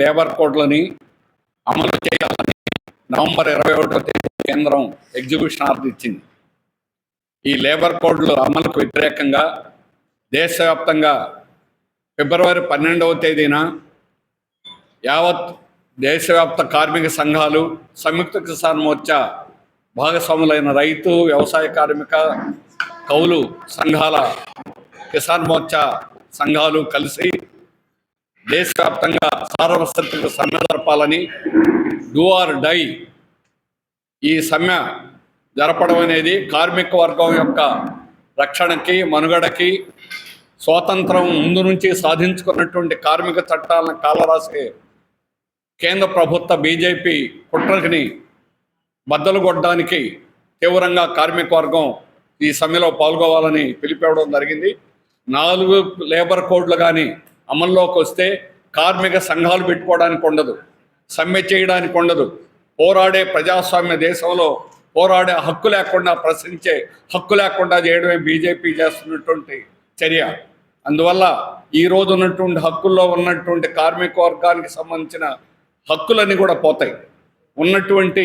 Labour కోడ్లని అమలు చేయాలని November 21వ తేదీ కేంద్రం ఎగ్జిక్యూషన్ ఆర్డర్ ఇచ్చింది. ఈ లేబర్ కోడ్ల అమలుకు వ్యతిరేకంగా దేశవ్యాప్తంగా ఫిబ్రవరి 12వ తేదీన యావత్ దేశవ్యాప్త కార్మిక సంఘాలు, సంయుక్త కిసాన్ మోర్చా భాగస్వాములైన రైతు, వ్యవసాయ కార్మిక, కౌలు సంఘాల కిసాన్ మోర్చా సంఘాలు కలిసి దేశవ్యాప్తంగా సార్వత్రిక సమ్మె జరపాలని, డూ ఆర్ డై ఈ సమ్మె జరపడం అనేది కార్మిక వర్గం యొక్క రక్షణకి, మనుగడకి, స్వాతంత్రం ముందు నుంచి సాధించుకున్నటువంటి కార్మిక చట్టాలను కాలరాసే కేంద్ర ప్రభుత్వ బీజేపీ కుట్రని బద్దలు కొట్టడానికి తీవ్రంగా కార్మిక వర్గం ఈ సమ్మెలో పాల్గొవాలని పిలిపివ్వడం జరిగింది. 4 లేబర్ కోడ్లు కానీ అమల్లోకి వస్తే కార్మిక సంఘాలు పెట్టుకోవడానికి ఉండదు, సమ్మె చేయడానికి ఉండదు. పోరాడే ప్రజాస్వామ్య దేశంలో పోరాడే హక్కు లేకుండా, ప్రశ్నించే హక్కు లేకుండా చేయడమే బీజేపీ చేస్తున్నటువంటి చర్య. అందువల్ల ఈ రోజు ఉన్నటువంటి హక్కుల్లో ఉన్నటువంటి కార్మిక వర్గానికి సంబంధించిన హక్కులన్నీ కూడా పోతాయి. ఉన్నటువంటి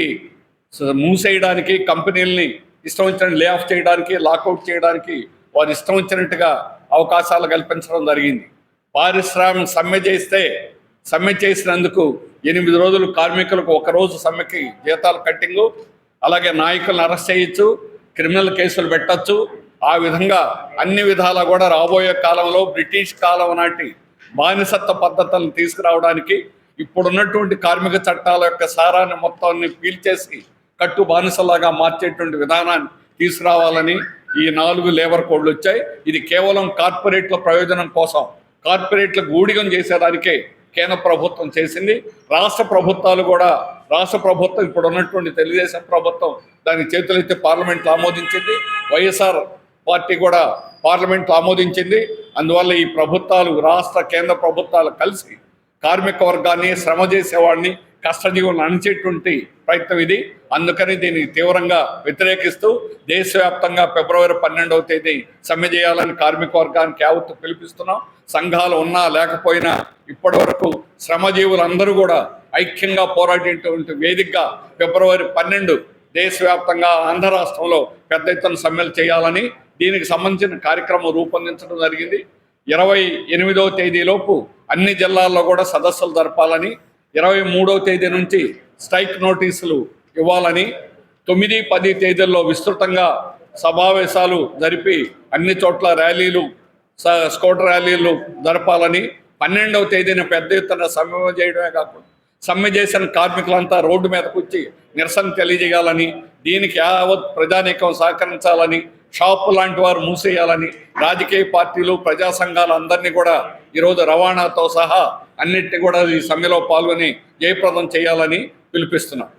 మూసేయడానికి, కంపెనీలని ఇష్టం వచ్చినట్టు లే ఆఫ్ చేయడానికి, లాకౌట్ చేయడానికి వారు ఇష్టం వచ్చినట్టుగా అవకాశాలు కల్పించడం జరిగింది. పారిశ్రామిక సమ్మె చేసినందుకు 8 రోజులు కార్మికులకు 1 రోజు సమ్మెకి జీతాలు కట్టింగు, అలాగే నాయకులను అరెస్ట్ చేయొచ్చు, క్రిమినల్ కేసులు పెట్టచ్చు. ఆ విధంగా అన్ని విధాలా కూడా రాబోయే కాలంలో బ్రిటిష్ కాలం నాటి బానిసత్వ పద్ధతులను తీసుకురావడానికి, ఇప్పుడున్నటువంటి కార్మిక చట్టాల యొక్క సారాన్ని మొత్తాన్ని పీల్చేసి కట్టు బానిసలాగా మార్చేటువంటి విధానాన్ని తీసుకురావాలని ఈ 4 లేబర్ కోడ్లు వచ్చాయి. ఇది కేవలం కార్పొరేట్ల ప్రయోజనం కోసం, కార్పొరేట్లకు ఊడిగం చేసేదానికే కేంద్ర ప్రభుత్వం చేసింది. రాష్ట్ర ప్రభుత్వం ఇప్పుడు ఉన్నటువంటి తెలుగుదేశం ప్రభుత్వం దానికి చేతులైతే పార్లమెంట్లో ఆమోదించింది, వైఎస్ఆర్ పార్టీ కూడా పార్లమెంట్లో ఆమోదించింది. అందువల్ల ఈ ప్రభుత్వాలు, రాష్ట్ర కేంద్ర ప్రభుత్వాలు కలిసి కార్మిక వర్గాన్ని, శ్రమ చేసేవాడిని, కష్టజీవులను అణిచేటువంటి ప్రయత్నం ఇది. అందుకని దీన్ని తీవ్రంగా వ్యతిరేకిస్తూ దేశవ్యాప్తంగా ఫిబ్రవరి 12వ తేదీ సమ్మె చేయాలని కార్మిక వర్గానికి యావత్తు పిలిపిస్తున్నాం. సంఘాలు ఉన్నా లేకపోయినా ఇప్పటి వరకు శ్రమజీవులందరూ కూడా ఐక్యంగా పోరాడేటువంటి వేదికగా ఫిబ్రవరి 12 దేశవ్యాప్తంగా ఆంధ్ర రాష్ట్రంలో పెద్ద ఎత్తున సమ్మెలు చేయాలని, దీనికి సంబంధించిన కార్యక్రమం రూపొందించడం జరిగింది. 28వ తేదీలోపు అన్ని జిల్లాల్లో కూడా సదస్సులు జరపాలని, 23వ తేదీ నుంచి స్ట్రైక్ నోటీసులు ఇవ్వాలని, 9, 10 తేదీల్లో విస్తృతంగా సమావేశాలు జరిపి అన్ని చోట్ల ర్యాలీలు, స్కూటర్ ర్యాలీలు జరపాలని, 12వ తేదీన పెద్ద ఎత్తున సమ్మె చేయడమే కాకుండా సమ్మె చేసిన కార్మికులంతా రోడ్డు మీదకు వచ్చి నిరసన తెలియజేయాలని, దీనికి యావత్ ప్రజానీకం సహకరించాలని, షాపు లాంటి వారు మూసేయాలని, రాజకీయ పార్టీలు, ప్రజా సంఘాలు అందరినీ కూడా ఈరోజు రవాణాతో సహా అన్నిటిని కూడా ఈ సమ్మెలో పాల్గొని జయప్రదం చేయాలని పిలిపిస్తున్నాం.